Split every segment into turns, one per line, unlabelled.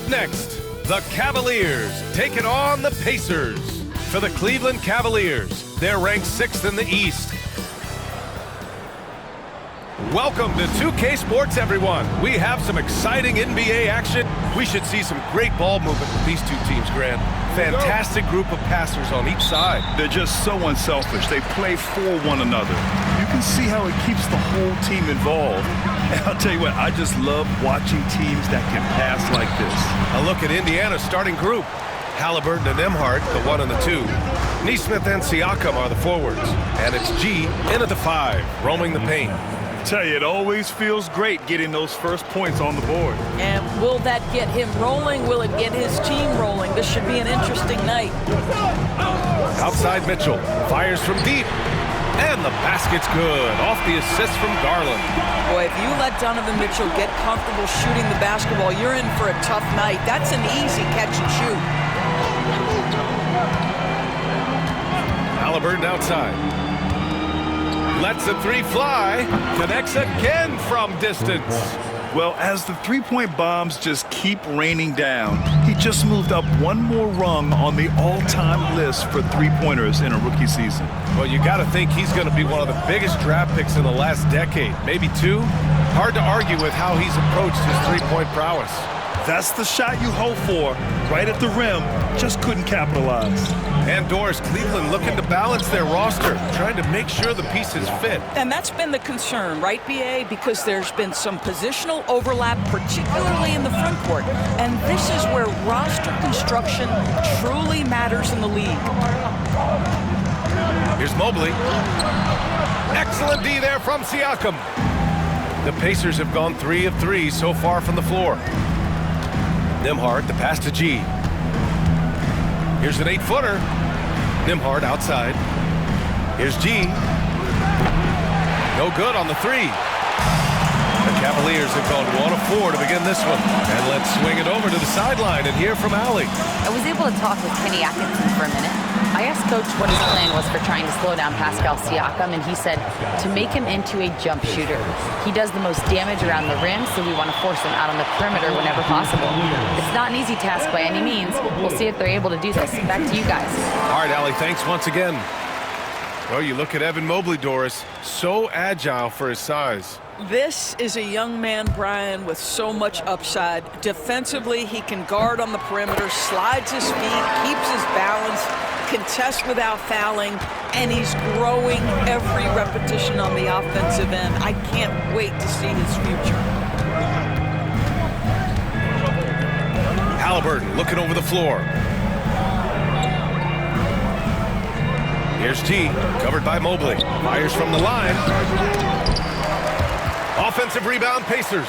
Up next, the Cavaliers taking on the Pacers. For the Cleveland Cavaliers, they're ranked 6th in the East. Welcome to 2K Sports, everyone. We have some exciting NBA action. We should see some great ball movement with these two teams, Grant. Fantastic group of passers on each side.
They're just so unselfish. They play for one another. You can see how it keeps the whole team involved. And I'll tell you what, I just love watching teams that can pass like this.
A look at Indiana's starting group. Halliburton and Nembhard, the 1 and the 2. Nesmith and Siakam are the forwards. And it's G in at the 5, roaming the paint.
Tell you, it always feels great getting those first points on the board.
And will that get him rolling? Will it get his team rolling? This should be an interesting night.
Outside Mitchell, fires from deep. And the basket's good, off the assist from Garland.
Boy, if you let Donovan Mitchell get comfortable shooting the basketball, you're in for a tough night. That's an easy catch and shoot.
Halliburton outside. Lets the 3 fly. Connects again from distance.
Well, as the three-point bombs just keep raining down, he just moved up one more rung on the all-time list for three-pointers in a rookie season.
Well, you got to think he's going to be one of the biggest draft picks in the last decade, maybe 2. Hard to argue with how he's approached his three-point prowess.
That's the shot you hope for, right at the rim, just couldn't capitalize.
And Doris, Cleveland looking to balance their roster, trying to make sure the pieces fit.
And that's been the concern, right, BA? Because there's been some positional overlap, particularly in the front court. And this is where roster construction truly matters in the league.
Here's Mobley. Excellent D there from Siakam. The Pacers have gone 3 of 3 so far from the floor. Nembhard, the pass to G. Here's an 8-footer. Nembhard outside. Here's G. No good on the 3. The Cavaliers have gone 1 of 4 to begin this one. And let's swing it over to the sideline and hear from Allie.
I was able to talk with Kenny Atkinson for a minute. I asked Coach what his plan was for trying to slow down Pascal Siakam, and he said to make him into a jump shooter. He does the most damage around the rim, so we want to force him out on the perimeter whenever possible. It's not an easy task by any means. We'll see if they're able to do this. Back to you guys.
All right, Allie, thanks once again. Well, you look at Evan Mobley, Doris, so agile for his size.
This is a young man, Brian, with so much upside. Defensively, he can guard on the perimeter, slides his feet, keeps his balance, contests without fouling, and he's growing every repetition on the offensive end. I can't wait to see his future.
Halliburton looking over the floor. Here's T, covered by Mobley. Fires from the line. Offensive rebound, Pacers.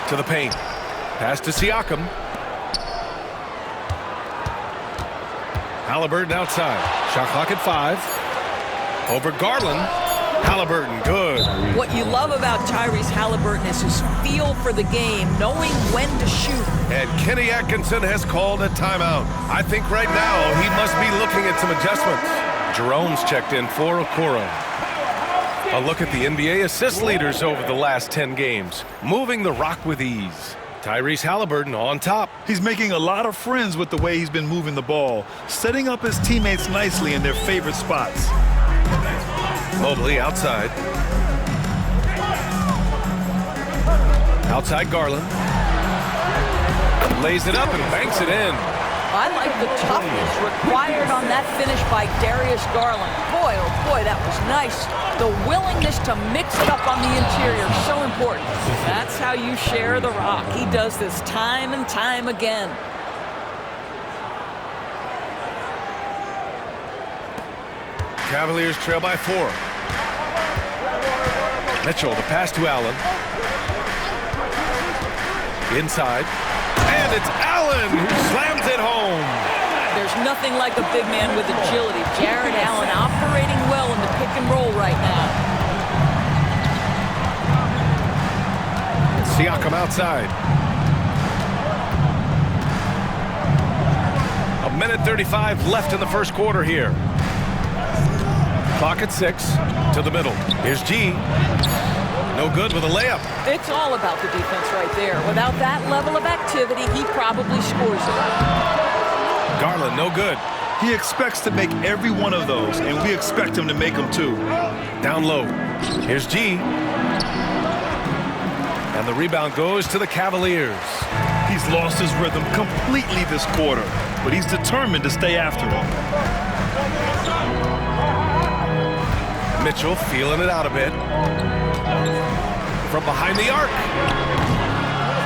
To the paint. Pass to Siakam. Halliburton outside. Shot clock at 5. Over Garland. Halliburton, good.
What you love about Tyrese Halliburton is his feel for the game, knowing when to shoot.
And Kenny Atkinson has called a timeout. I think right now he must be looking at some adjustments. Jerome's checked in for Okoro. A look at the NBA assist leaders over the last 10 games, moving the rock with ease. Tyrese Halliburton on top.
He's making a lot of friends with the way he's been moving the ball, setting up his teammates nicely in their favorite spots.
Mobley outside. Outside Garland. Lays it up and banks it in.
I like the toughness required on that finish by Darius Garland. Boy, oh boy, that was nice. The willingness to mix it up on the interior, so important. That's how you share the rock. He does this time and time again.
Cavaliers trail by 4. Mitchell, the pass to Allen. Inside. And it's Allen who slams it home.
There's nothing like a big man with agility. Jared Allen operating well in the pick and roll right now.
Siakam outside. A minute 35 left in the first quarter here. Clock at 6 to the middle. Here's G. No good with a layup.
It's all about the defense right there. Without that level of activity, he probably scores it.
Garland, no good.
He expects to make every one of those, and we expect him to make them too.
Down low. Here's G. And the rebound goes to the Cavaliers.
He's lost his rhythm completely this quarter, but he's determined to stay after it.
Mitchell feeling it out a bit. From behind the arc.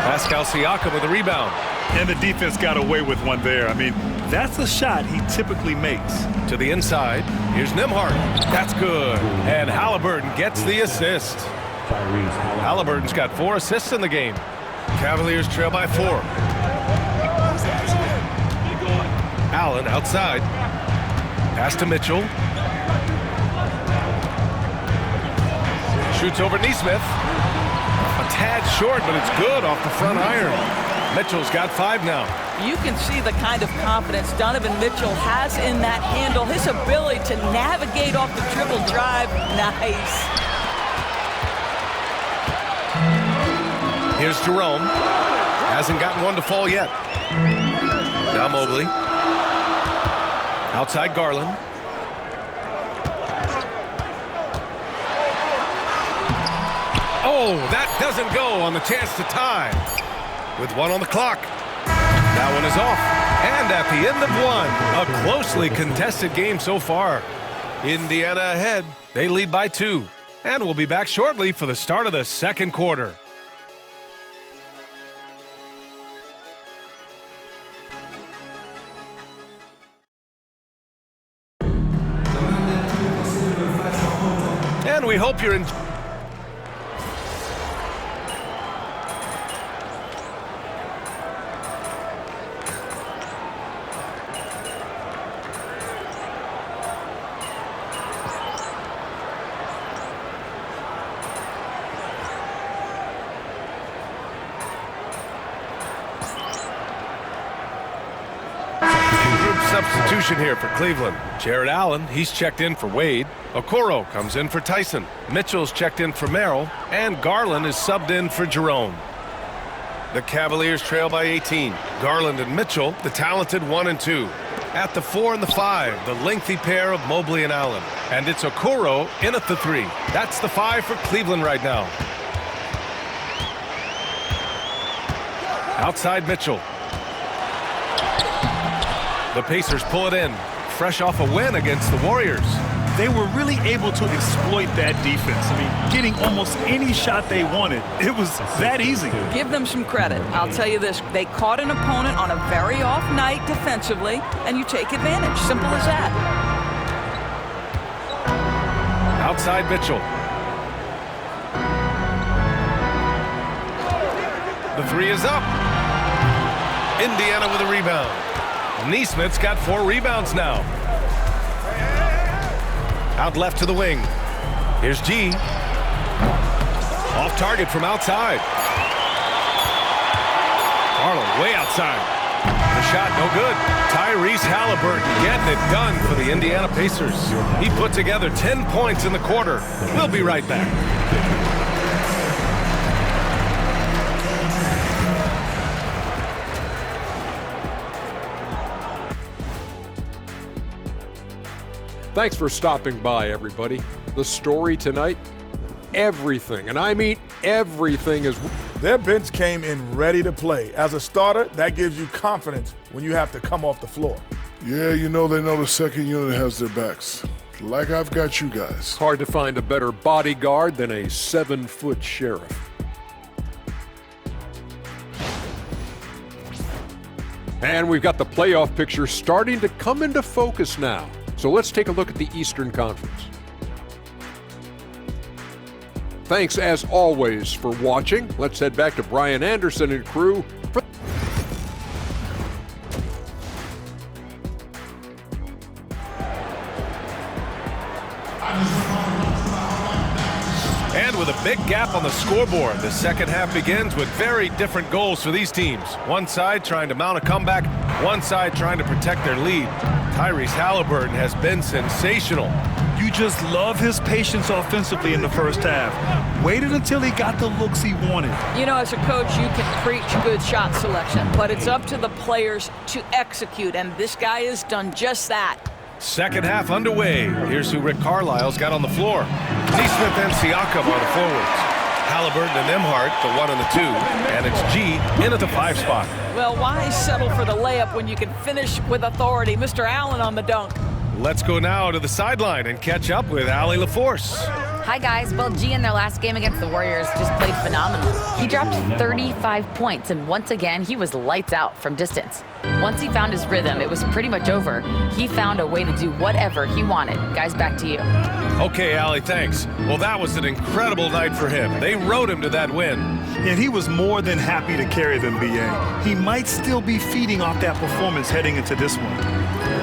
Pascal Siakam with a rebound.
And the defense got away with one there. I mean, that's a shot he typically makes.
To the inside. Here's Nembhard. That's good. And Halliburton gets the assist. Halliburton's got 4 assists in the game. Cavaliers trail by 4. Allen outside. Pass to Mitchell. Shoots over Nesmith. A tad short, but it's good off the front iron. Mitchell's got 5 now.
You can see the kind of confidence Donovan Mitchell has in that handle. His ability to navigate off the dribble drive. Nice.
Here's Jerome. Hasn't gotten one to fall yet. Now Mobley. Outside Garland. Oh, that doesn't go on the chance to tie. With 1 on the clock. That one is off. And at the end of 1, a closely contested game so far. Indiana ahead. They lead by 2. And we'll be back shortly for the start of the second quarter. And we hope you're enjoying. Substitution here for Cleveland. Jared Allen, he's checked in for Wade. Okoro comes in for Tyson. Mitchell's checked in for Merrill. And Garland is subbed in for Jerome. The Cavaliers trail by 18. Garland and Mitchell, the talented 1 and 2. At the 4 and the 5, the lengthy pair of Mobley and Allen. And it's Okoro in at the 3. That's the 5 for Cleveland right now. Outside Mitchell. The Pacers pull it in, fresh off a win against the Warriors.
They were really able to exploit that defense. I mean, getting almost any shot they wanted. It was that easy.
Give them some credit. I'll tell you this, they caught an opponent on a very off night defensively, and you take advantage. Simple as that.
Outside Mitchell. The 3 is up. Indiana with a rebound. Nesmith's got 4 rebounds now. Out left to the wing. Here's G. Off target from outside. Garland way outside. The shot no good. Tyrese Halliburton getting it done for the Indiana Pacers. He put together 10 points in the quarter. We'll be right back.
Thanks for stopping by, everybody. The story tonight, everything, and I mean everything is...
Their bench came in ready to play. As a starter, that gives you confidence when you have to come off the floor.
Yeah, you know they know the second unit has their backs. Like I've got you guys.
Hard to find a better bodyguard than a 7-foot sheriff. And we've got the playoff picture starting to come into focus now. So let's take a look at the Eastern Conference. Thanks, as always, for watching. Let's head back to Brian Anderson and crew.
And with a big gap on the scoreboard, the second half begins with very different goals for these teams. One side trying to mount a comeback, one side trying to protect their lead. Tyrese Halliburton has been sensational.
You you just love his patience offensively in the first half. Waited until he got the looks he wanted.
You know, as a coach, you can preach good shot selection, but it's up to the players to execute, and this guy has done just that.
Second half underway. Here's who Rick Carlisle's got on the floor. Neesmith and Siakam are the forwards. Halliburton and Nembhard, the 1 and the 2, and it's G in at the 5 spot.
Well, why settle for the layup when you can finish with authority? Mr. Allen on the dunk.
Let's go now to the sideline and catch up with Allie LaForce.
Hi, guys. Well, G in their last game against the Warriors just played phenomenal. He dropped 35 points, and once again, he was lights out from distance. Once he found his rhythm, it was pretty much over. He found a way to do whatever he wanted. Guys, back to you.
Okay, Allie, thanks. Well, that was an incredible night for him. They rode him to that win.
And he was more than happy to carry them, B.A. He might still be feeding off that performance heading into this one.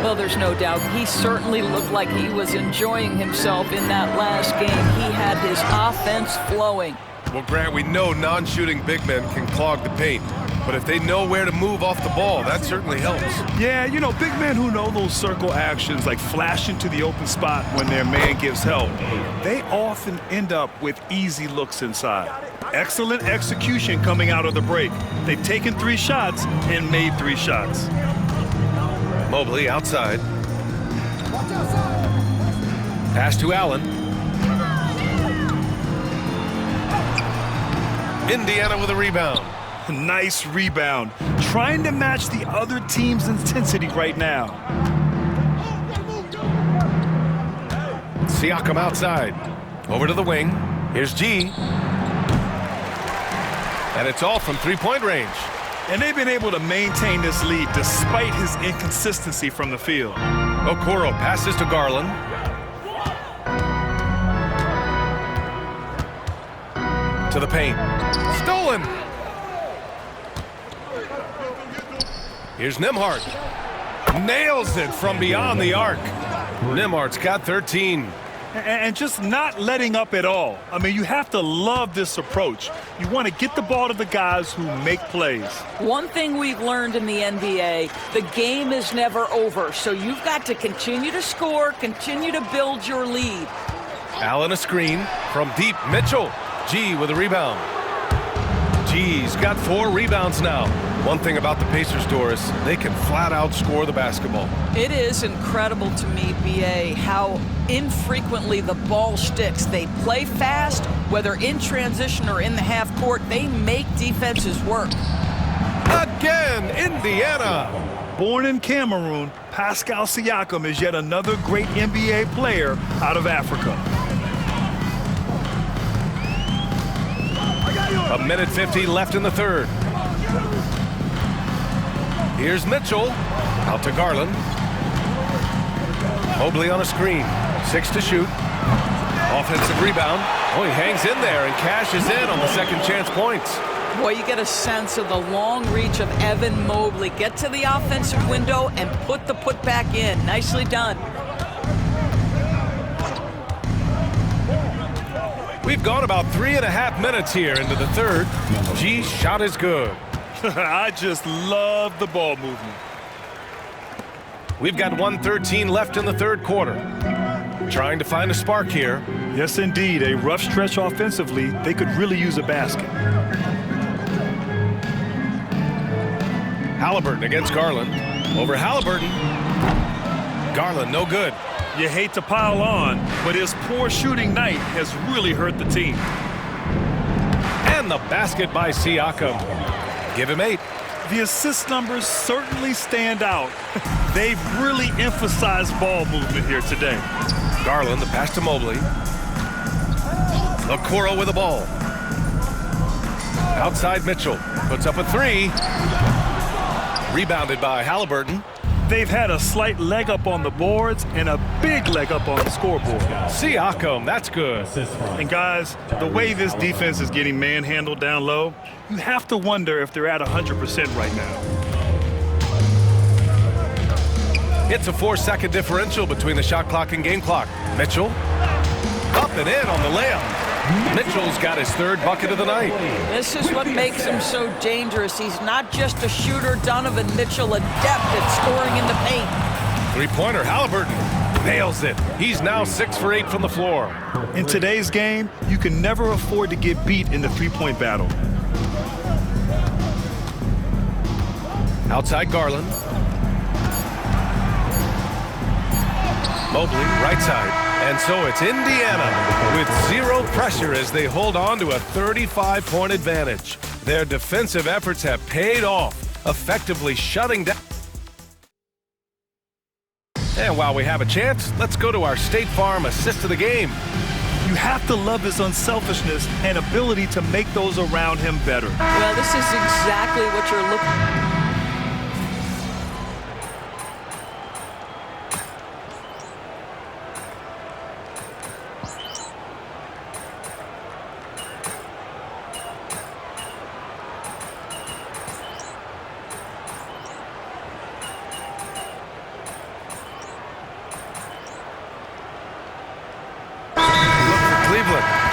Well, there's no doubt. He certainly looked like he was enjoying himself in that last game. He had his offense flowing.
Well, Grant, we know non-shooting big men can clog the paint. But if they know where to move off the ball, that certainly helps.
Yeah, you know, big men who know those circle actions, like flashing to the open spot when their man gives help, they often end up with easy looks inside. Excellent execution coming out of the break. They've taken 3 shots and made 3 shots.
Mobley outside. Pass to Allen. Indiana with a rebound.
Nice rebound. Trying to match the other team's intensity right now.
Siakam outside. Over to the wing. Here's G. And it's all from three-point range.
And they've been able to maintain this lead despite his inconsistency from the field.
Okoro passes to Garland. To the paint. Stolen! Here's Nembhard. Nails it from beyond the arc. Nembhard's got 13.
And just not letting up at all. I mean, you have to love this approach. You want to get the ball to the guys who make plays.
One thing we've learned in the NBA, the game is never over. So you've got to continue to score, continue to build your lead.
Allen a screen from deep. Mitchell. G with a rebound. G's got 4 rebounds now. One thing about the Pacers, Doris, they can flat out score the basketball.
It is incredible to me, B.A., how infrequently the ball sticks. They play fast, whether in transition or in the half court. They make defenses work.
Again, Indiana.
Born in Cameroon, Pascal Siakam is yet another great NBA player out of Africa.
A minute 50 left in the third. Here's Mitchell. Out to Garland. Mobley on a screen. 6 to shoot. Offensive rebound. Oh, he hangs in there and cashes in on the second chance points.
Boy, you get a sense of the long reach of Evan Mobley. Get to the offensive window and put the putback in. Nicely done.
We've gone about 3.5 minutes here into the third. G's shot is good.
I just love the ball movement.
We've got 1:13 left in the third quarter. Trying to find a spark here.
Yes, indeed. A rough stretch offensively. They could really use a basket.
Halliburton against Garland. Over Halliburton. Garland, no good.
You hate to pile on, but his poor shooting night has really hurt the team.
And the basket by Siakam. Give him 8.
The assist numbers certainly stand out. They've really emphasized ball movement here today.
Garland, the pass to Mobley. Okoro with the ball. Outside Mitchell. Puts up a 3. Rebounded by Halliburton.
They've had a slight leg up on the boards and a big leg up on the scoreboard.
Siakam, that's good.
And guys, the way this defense is getting manhandled down low, you have to wonder if they're at 100% right now.
It's a 4-second differential between the shot clock and game clock. Mitchell, up and in on the layup. Mitchell's got his 3rd bucket of the night.
This is what makes him so dangerous. He's not just a shooter. Donovan Mitchell, adept at scoring in the paint.
3-pointer, Halliburton. Nails it. He's now 6 for 8 from the floor.
In today's game, you can never afford to get beat in the three-point battle.
Outside Garland. Mobley, right side. And so it's Indiana with 0 pressure as they hold on to a 35-point advantage. Their defensive efforts have paid off, effectively shutting down. And while we have a chance, let's go to our State Farm assist of the game.
You have to love his unselfishness and ability to make those around him better.
Well, this is exactly what you're looking for.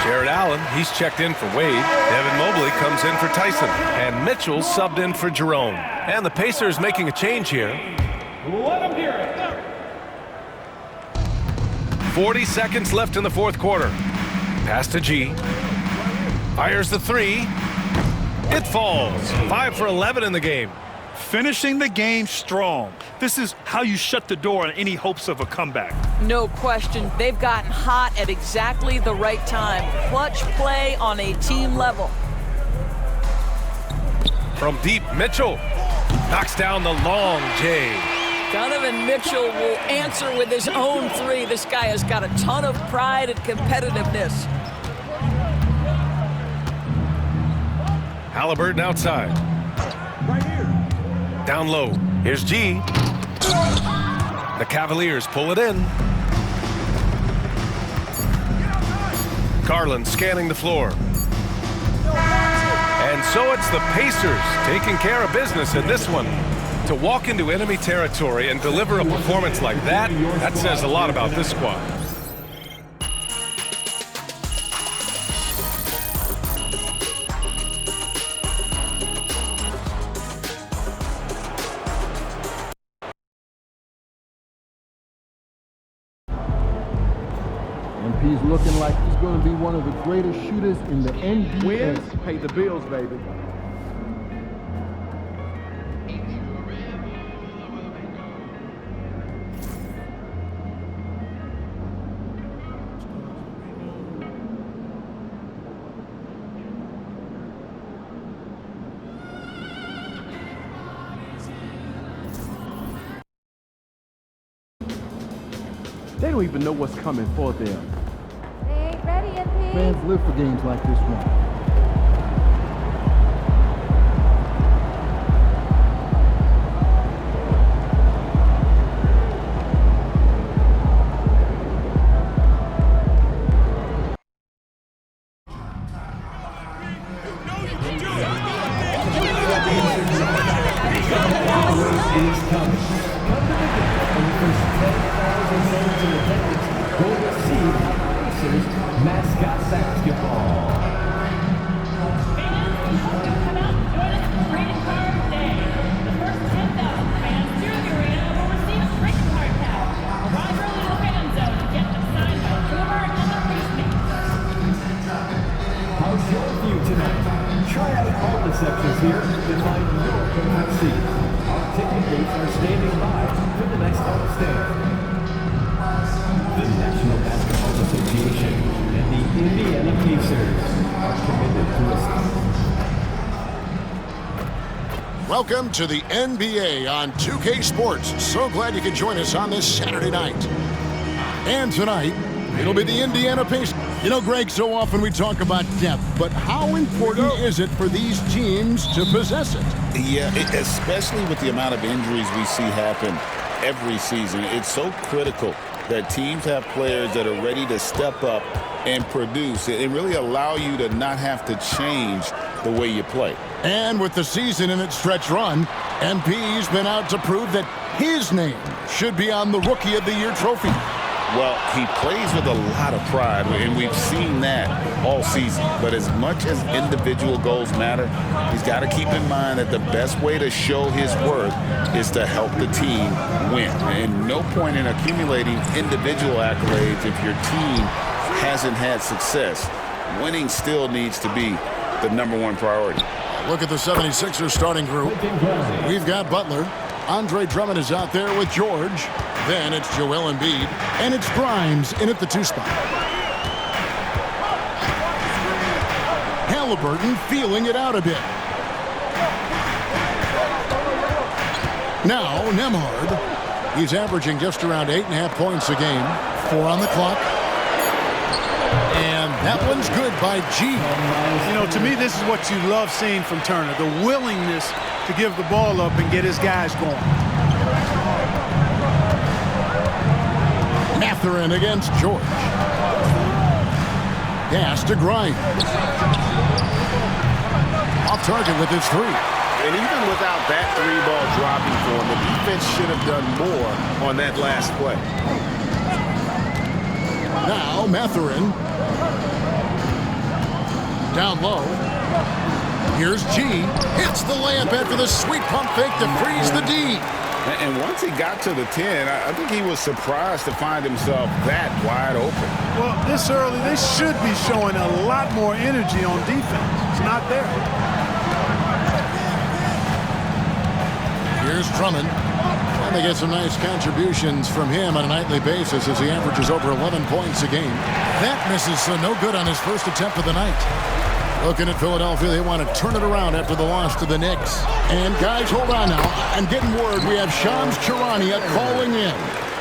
Jared Allen, he's checked in for Wade. Evan Mobley comes in for Tyson. And Mitchell subbed in for Jerome. And the Pacers making a change here.
Let them hear it.
40 seconds left in the fourth quarter. Pass to G. Fires the three. It falls. 5 for 11 in the game.
Finishing the game strong. This is how you shut the door on any hopes of a comeback.
No question. They've gotten hot at exactly the right time. Clutch play on a team level.
From deep, Mitchell knocks down the long J.
Donovan Mitchell will answer with his own three. This guy has got a ton of pride and competitiveness.
Halliburton outside. Down low. Here's G. The Cavaliers pull it in. Garland scanning the floor. And so it's the Pacers taking care of business in this one. To walk into enemy territory and deliver a performance like that, that says a lot about this squad.
He's looking like he's going to be one of the greatest shooters in the NBA. Wins pay the bills, baby. They don't even know what's coming for them. Fans live for games like this one.
Mascot basketball. Come out and join us for Rated Card Day. The first 10,000 fans to the arena will receive a Rated Card pack. Arrive early to the fan zone to get them signed by 2 of our other postmates. How's your view tonight? Try out all the sections here to find your favorite seat. Our ticket booths are standing by for the next stand. The National Basketball Association and the Indiana Pacers are committed to us.
Welcome to the NBA on 2K Sports. So glad you could join us on this Saturday night. And tonight, it'll be the Indiana Pacers. You know, Greg, so often we talk about depth, but how important is it for these teams to possess it?
Yeah, especially with the amount of injuries we see happen every season. It's so critical that teams have players that are ready to step up and produce and really allow you to not have to change the way you play.
And with the season in its stretch run, MP's been out to prove that his name should be on the Rookie of the Year trophy.
Well, he plays with a lot of pride, and we've seen that all season. But as much as individual goals matter, he's got to keep in mind that the best way to show his worth is to help the team win. And no point in accumulating individual accolades if your team hasn't had success. Winning still needs to be the #1 priority.
Look at the 76ers starting group. We've got Butler. Andre Drummond is out there with George. Then it's Joel Embiid. And it's Grimes in at the 2 spot. Halliburton feeling it out a bit. Now Nembhard. He's averaging just around 8.5 points a game. 4 on the clock. And that one's good by G.
You know, to me, this is what you love seeing from Turner, the willingness to give the ball up and get his guys going.
Mathurin against George. Pass to Grimes. Off target with his 3.
And even without that 3-ball dropping for him, the defense should have done more on that last play.
Now Mathurin. Down low. Here's G. Hits the layup after the sweet pump fake to freeze the D.
And once he got to the 10, I think he was surprised to find himself that wide open.
Well, this early, they should be showing a lot more energy on defense. It's not there.
Here's Drummond. And they get some nice contributions from him on a nightly basis as he averages over 11 points a game. That misses, so no good on his first attempt of the night. Looking at Philadelphia, they want to turn it around after the loss to the Knicks. And guys, hold on now. I'm getting word we have Shams Charania calling in.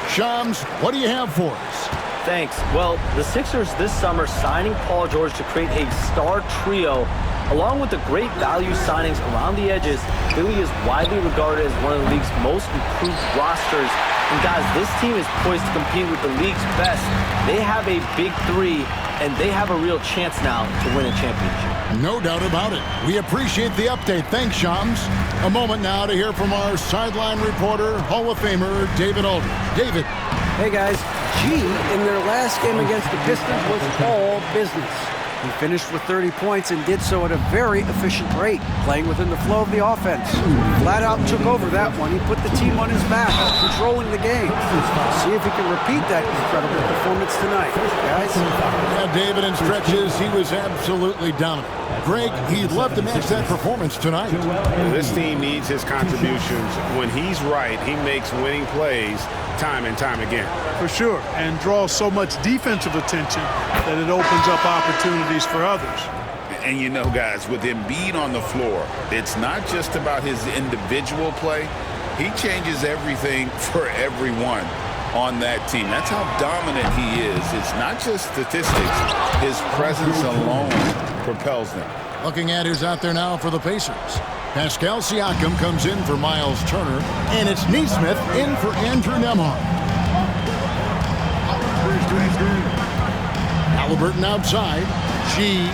Shams, what do you have for us?
Thanks. Well, the Sixers this summer signing Paul George to create a star trio. Along with the great value signings around the edges, Philly is widely regarded as one of the league's most improved rosters. And guys, this team is poised to compete with the league's best. They have a big 3, and they have a real chance now to win a championship.
No doubt about it. We appreciate the update. Thanks, Shams. A moment now to hear from our sideline reporter, Hall of Famer David Aldridge. David.
Hey, guys. G, in their last game against the Pistons, was all business. He finished with 30 points and did so at a very efficient rate, playing within the flow of the offense. Flat out took over that one. He put the team on his back, controlling the game. See if he can repeat that incredible performance tonight, guys.
Yeah, David, in stretches, he was absolutely dominant. Greg, he'd love to match that performance tonight.
This team needs his contributions. When he's right, he makes winning plays time and time again.
For sure, and draws so much defensive attention that it opens up opportunities for others.
And you know, guys, with Embiid on the floor, it's not just about his individual play. He changes everything for everyone on that team. That's how dominant he is. It's not just statistics. His presence alone propels them.
Looking at who's out there now for the Pacers. Pascal Siakam comes in for Miles Turner, and it's Neesmith in for Andrew Nembhard. Halliburton outside. G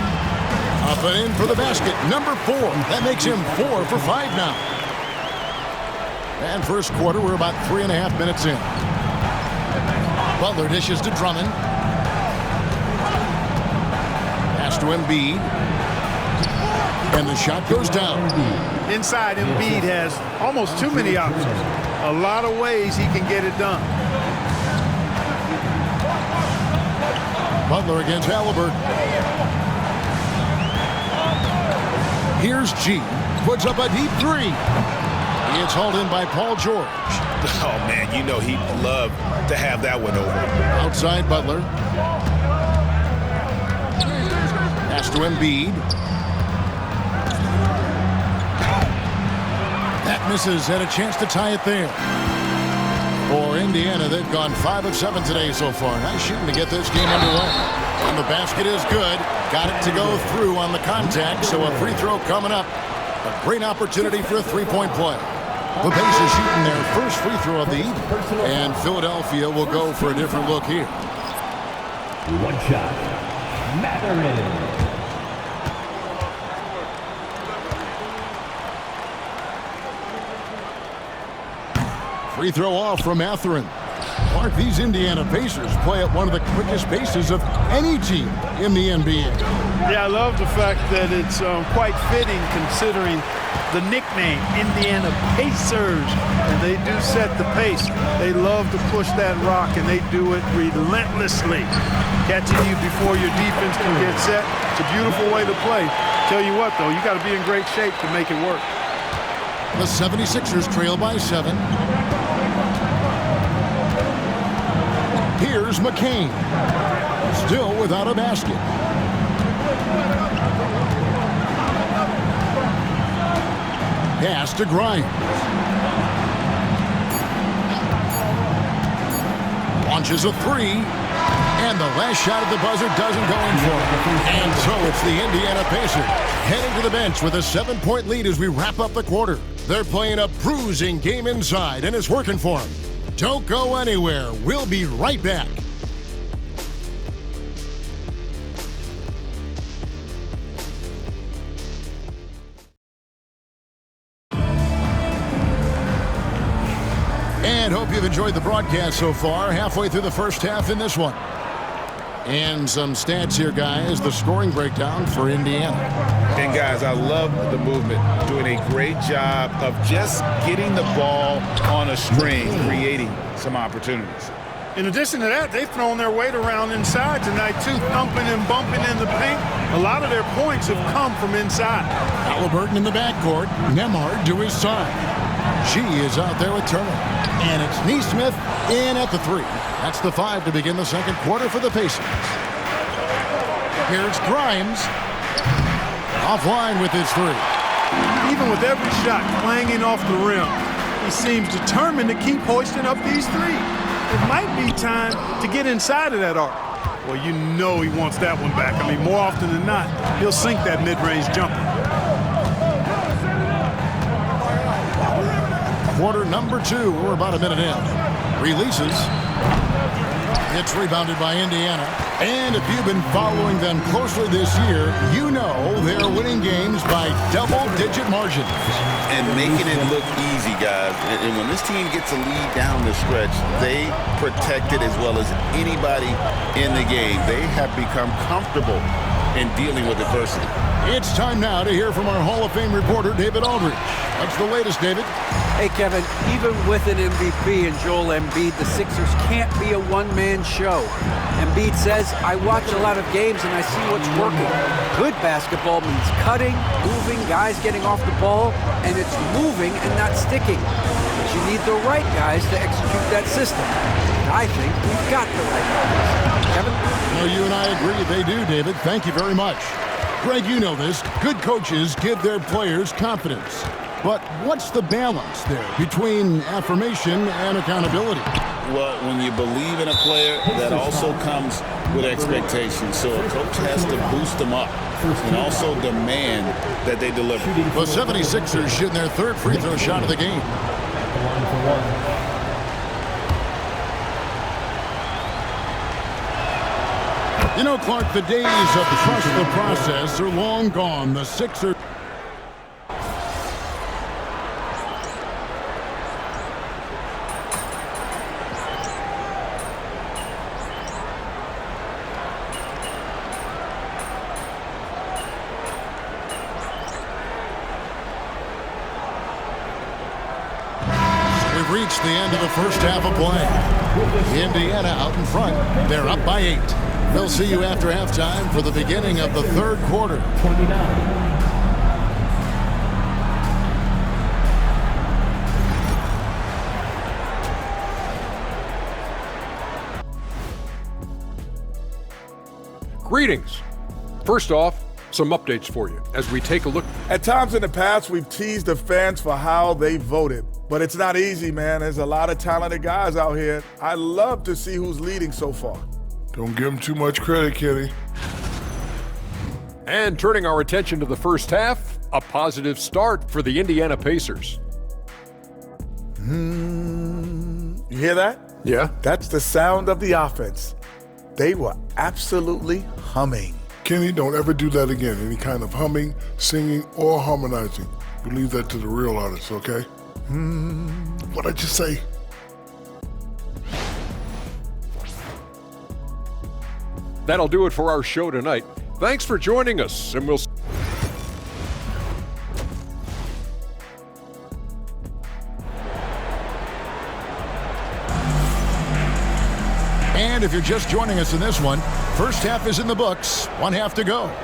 up and in for the basket. Number 4. That makes him 4 for 5 now. And first quarter, we're about 3.5 minutes in. Butler dishes to Drummond. Pass to Embiid. And the shot goes down.
Inside, Embiid has almost too many options. A lot of ways he can get it done.
Butler against Halliburton. Here's G. Puts up a deep 3. He gets hauled in by Paul George.
Oh, man, you know he'd love to have that one over.
Outside Butler. Pass to Embiid. That misses. Had a chance to tie it there. For Indiana, they've gone 5 of 7 today so far. Nice shooting to get this game underway. And the basket is good. Got it to go through on the contact, so a free throw coming up. A great opportunity for a 3-point play. The Pacers shooting their first free throw of the evening. And Philadelphia will go for a different look here.
One shot. Mathurin.
Free throw off from Mathurin. Clark, these Indiana Pacers play at one of the quickest paces of any team in the NBA.
Yeah, I love the fact that it's quite fitting considering the nickname, Indiana Pacers. And they do set the pace. They love to push that rock, and they do it relentlessly. Catching you before your defense can get set. It's a beautiful way to play. Tell you what, though, you got to be in great shape to make it work.
The 76ers trail by 7. Here's McCain, still without a basket. Pass to Grimes. Launches a 3, and the last shot at the buzzer doesn't go in for it. And so it's the Indiana Pacers heading to the bench with a 7-point lead as we wrap up the quarter. They're playing a bruising game inside, and it's working for them. Don't go anywhere. We'll be right back. And hope you've enjoyed the broadcast so far. Halfway through the first half in this one. And some stats here, guys. The scoring breakdown for Indiana.
And, guys, I love the movement. Doing a great job of just getting the ball on a string, creating some opportunities.
In addition to that, they've thrown their weight around inside tonight, too, thumping and bumping in the paint. A lot of their points have come from inside.
Halliburton in the backcourt. Nembhard to his side. G is out there with Turner. And it's Neesmith in at the 3. That's the 5 to begin the second quarter for the Pacers. Here's Grimes. Offline with his 3.
Even with every shot clanging off the rim, he seems determined to keep hoisting up these 3. It might be time to get inside of that arc. Well, you know he wants that one back. I mean, more often than not, he'll sink that mid-range jumper.
Quarter number 2. We're about a minute in. Releases. It's rebounded by Indiana. And if you've been following them closely this year, you know they're winning games by double-digit margins.
And making it look easy, guys. And when this team gets a lead down the stretch, they protect it as well as anybody in the game. They have become comfortable in dealing with adversity.
It's time now to hear from our Hall of Fame reporter, David Aldridge. What's the latest, David?
Hey, Kevin, even with an MVP and Joel Embiid, the Sixers can't be a one-man show. Embiid says, I watch a lot of games and I see what's working. Good basketball means cutting, moving, guys getting off the ball, and it's moving and not sticking. But you need the right guys to execute that system. And I think we've got the right guys. Kevin?
Well, you and I agree they do, David. Thank you very much. Greg, you know this. Good coaches give their players confidence. But what's the balance there between affirmation and accountability?
Well, when you believe in a player, that also comes with expectations. So a coach has to boost them up and also demand that they deliver.
The 76ers shooting their 3rd free throw shot of the game. You know, Clark, the days of trust the process are long gone. The Sixers... Reached the end of the first half of play. Indiana out in front. They're up by 8. They'll see you after halftime for the beginning of the 3rd quarter.
29.
Greetings. First off, some updates for you as we take a look.
At times in the past, we've teased the fans for how they voted. But it's not easy, man. There's a lot of talented guys out here. I love to see who's leading so far.
Don't give him too much credit, Kenny.
And turning our attention to the first half, a positive start for the Indiana Pacers.
You hear that?
Yeah.
That's the sound of the offense. They were absolutely humming.
Kenny, don't ever do that again. Any kind of humming, singing, or harmonizing. You leave that to the real artists, okay? What'd I just say?
That'll do it for our show tonight. Thanks for joining us, and we'll
And if you're just joining us in this one, first half is in the books, one half to go.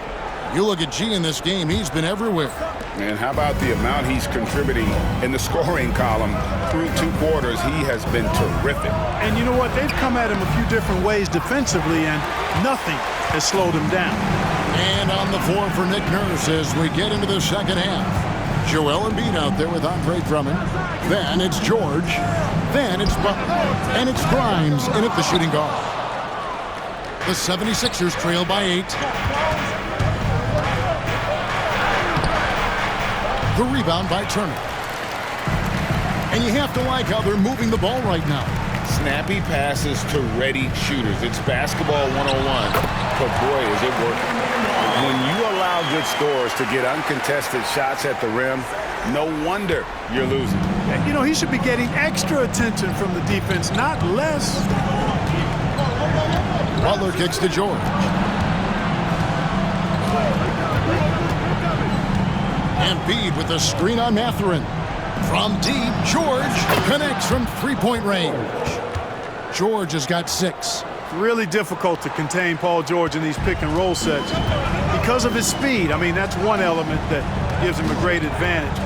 You look at G in this game, he's been everywhere.
And how about the amount he's contributing in the scoring column through 2 quarters? He has been terrific.
And you know what? They've come at him a few different ways defensively, and nothing has slowed him down.
And on the floor for Nick Nurse as we get into the second half. Joel Embiid out there with Andre Drummond. Then it's George. Then it's Butler. And it's Grimes in at the shooting guard. The 76ers trail by 8. The rebound by Turner. And you have to like how they're moving the ball right now.
Snappy passes to ready shooters. It's basketball 101, but boy, is it working. When you allow good scorers to get uncontested shots at the rim, no wonder you're losing.
You know, he should be getting extra attention from the defense, not less.
Butler kicks to George. Embiid with a screen on Mathurin. From deep, George connects from three-point range. George has got 6.
Really difficult to contain Paul George in these pick-and-roll sets because of his speed. I mean, that's one element that gives him a great advantage.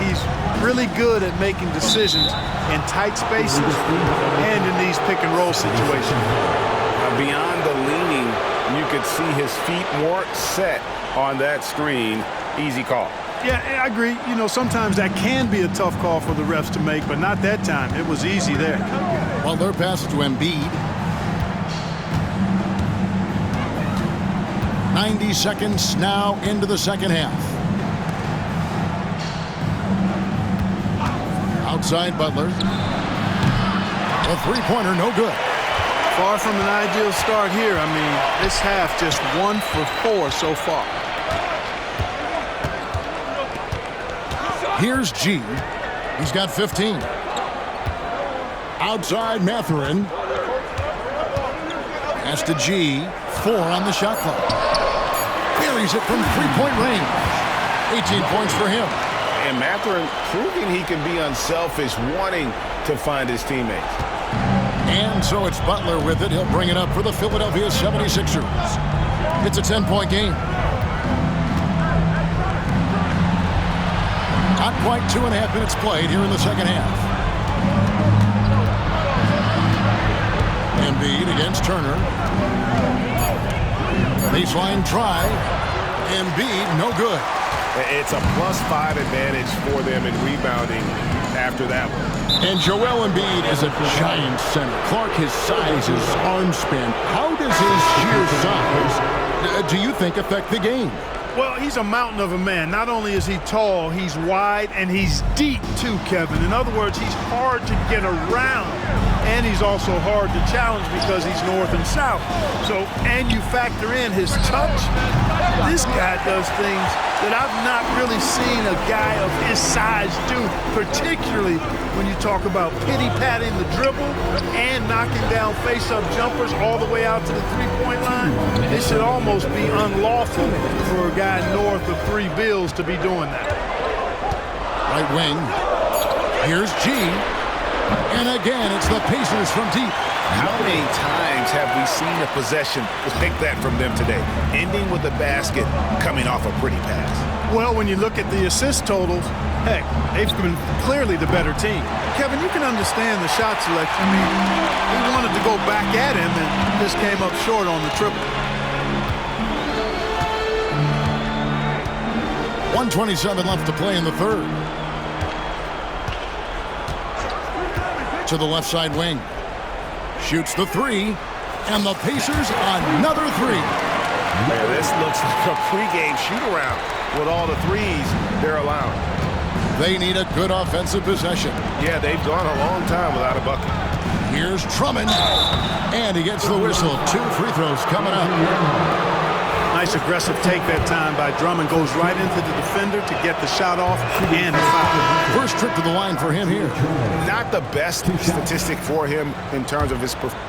He's really good at making decisions in tight spaces and in these pick-and-roll situations.
Beyond the leaning, you could see his feet more set on that screen. Easy call.
Yeah, I agree. You know, sometimes that can be a tough call for the refs to make, but not that time. It was easy there.
Well, their pass to Embiid. 90 seconds now into the second half. Outside Butler. A three-pointer, no good.
Far from an ideal start here. I mean, this half just 1 for 4 so far.
Here's G. He's got 15. Outside Mathurin. Pass to G. 4 on the shot clock. Buries it from three-point range. 18 points for him.
And Mathurin proving he can be unselfish, wanting to find his teammates.
And so it's Butler with it. He'll bring it up for the Philadelphia 76ers. It's a 10-point game. Not quite 2.5 minutes played here in the second half. Embiid against Turner. Baseline try. Embiid, no good.
It's a +5 advantage for them in rebounding after that one.
And Joel Embiid is a giant center. Clark, his size, his arm span. How does his sheer size, do you think, affect the game?
Well, he's a mountain of a man. Not only is he tall, he's wide, and he's deep too, Kevin. In other words, he's hard to get around, and he's also hard to challenge because he's north and south. So, and you factor in his touch, this guy does things that I've not really seen a guy of his size do, particularly when you talk about pity-patting the dribble and knocking down face-up jumpers all the way out to the three-point line. It should almost be unlawful for a guy north of 3 bills to be doing that.
Right wing. Here's G. And again, it's the Pacers from deep.
How many times have we seen a possession pick that from them today? Ending with a basket, coming off a pretty pass.
Well, when you look at the assist totals, heck, they've been clearly the better team. Kevin, you can understand the shot selection. I mean, he wanted to go back at him and just came up short on the triple.
1:27 left to play in the third. To the left side wing. Shoots the 3. And the Pacers another 3.
Man, this looks like a pregame shoot-around with all the threes they're allowing.
They need a good offensive possession.
Yeah, they've gone a long time without a bucket.
Here's Drummond. And he gets the whistle. 2 free throws coming up.
Nice aggressive take that time by Drummond. Goes right into the defender to get the shot off and the foul.
First trip to the line for him here.
Not the best statistic for him in terms of his performance.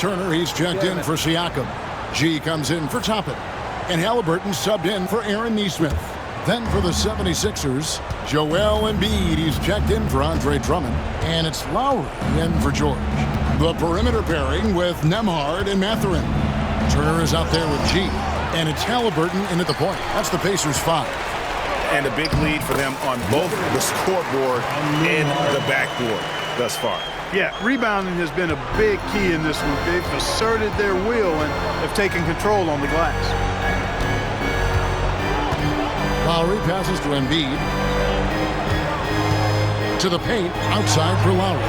Turner, he's checked in for Siakam. G comes in for Toppin. And Halliburton subbed in for Aaron Nesmith. Then for the 76ers, Joel Embiid, he's checked in for Andre Drummond. And it's Lowry in for George. The perimeter pairing with Nembhard and Mathurin. Turner is out there with G. And it's Halliburton in at the point. That's the Pacers 5.
And a big lead for them on both the scoreboard and the backboard thus far.
Yeah, rebounding has been a big key in this one. They've asserted their will and have taken control on the glass.
Lowry passes to Embiid. To the paint, outside for Lowry.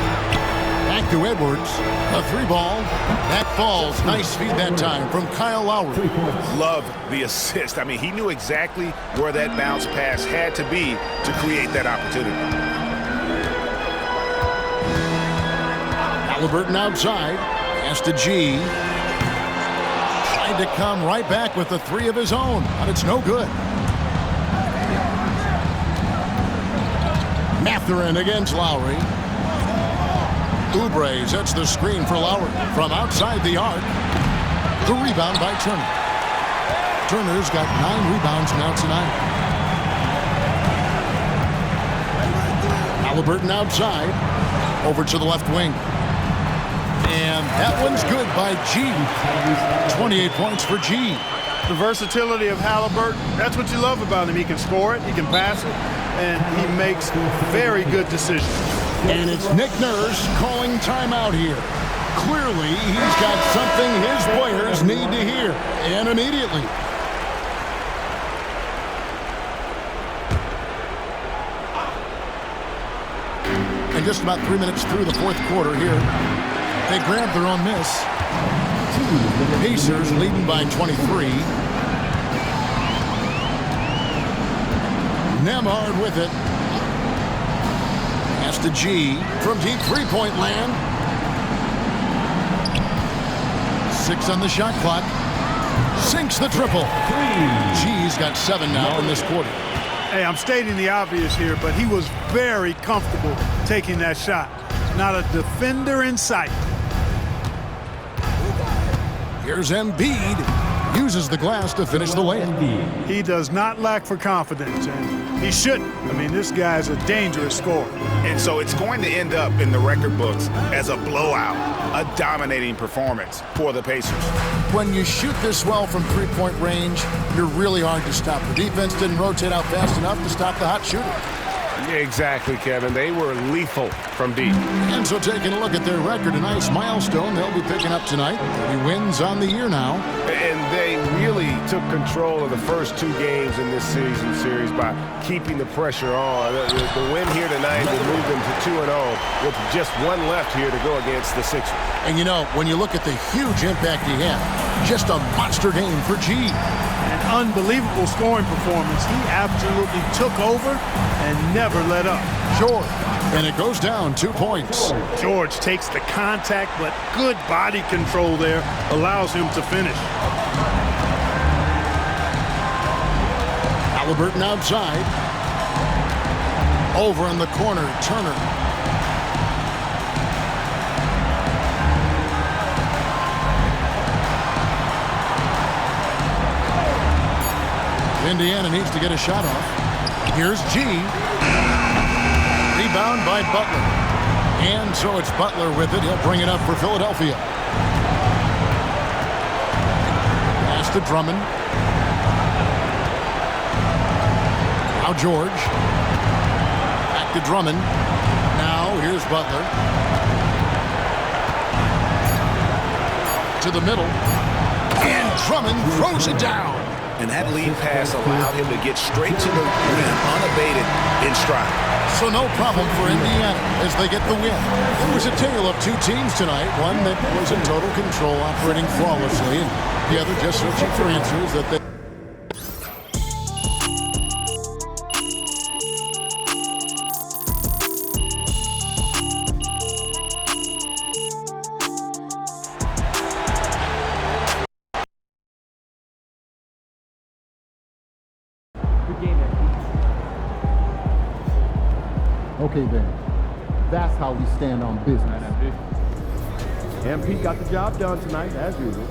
Back to Edwards. A 3-ball. That falls. Nice feed that time from Kyle Lowry.
Love the assist. I mean, he knew exactly where that bounce pass had to be to create that opportunity.
Halliburton outside. Pass to G. Tried to come right back with the 3 of his own, but it's no good. Mathurin against Lowry. Oubre sets the screen for Lowry from outside the arc. The rebound by Turner. Turner's got 9 rebounds now tonight. Halliburton outside. Over to the left wing. And that one's good by G. 28 points for G.
The versatility of Halliburton, that's what you love about him. He can score it, he can pass it, and he makes very good decisions.
And it's Nick Nurse calling timeout here. Clearly, he's got something his players need to hear, and immediately. And just about 3 minutes through the fourth quarter here, they grab their own miss. Pacers leading by 23. Nembhard with it. Pass to G from deep three-point land. 6 on the shot clock. Sinks the triple. G's got 7 now in this quarter.
Hey, I'm stating the obvious here, but he was very comfortable taking that shot. Not a defender in sight.
Here's Embiid. Uses the glass to finish the layup.
He does not lack for confidence, and he shouldn't. I mean, this guy's a dangerous scorer.
And so it's going to end up in the record books as a blowout, a dominating performance for the Pacers.
When you shoot this well from three-point range, you're really hard to stop. The defense didn't rotate out fast enough to stop the hot shooter.
Exactly, Kevin. They were lethal from deep.
And so taking a look at their record, a nice milestone they'll be picking up tonight. 30 wins on the year now.
And they really took control of the first 2 games in this season series by keeping the pressure on. The win here tonight will move them to 2-0 with just 1 left here to go against the Sixers.
And you know, when you look at the huge impact he had, just a monster game for G.
An unbelievable scoring performance. He absolutely took over and never let up.
George, and it goes down 2 points.
George takes the contact, but good body control there allows him to finish.
Halliburton outside. Over in the corner, Turner. Indiana needs to get a shot off. Here's G. Rebound by Butler. And so it's Butler with it. He'll bring it up for Philadelphia. Pass to Drummond. Now George. Back to Drummond. Now here's Butler. To the middle. And Drummond throws it down.
And that lead pass allowed him to get straight to the rim, unabated in stride.
So no problem for Indiana as they get the win. It was a tale of 2 teams tonight. One that was in total control, operating flawlessly, and the other just searching for answers that they...
Okay then, that's how we stand on business. And Pete got the job done tonight, as usual.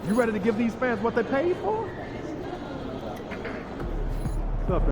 You ready to give these fans what they paid for?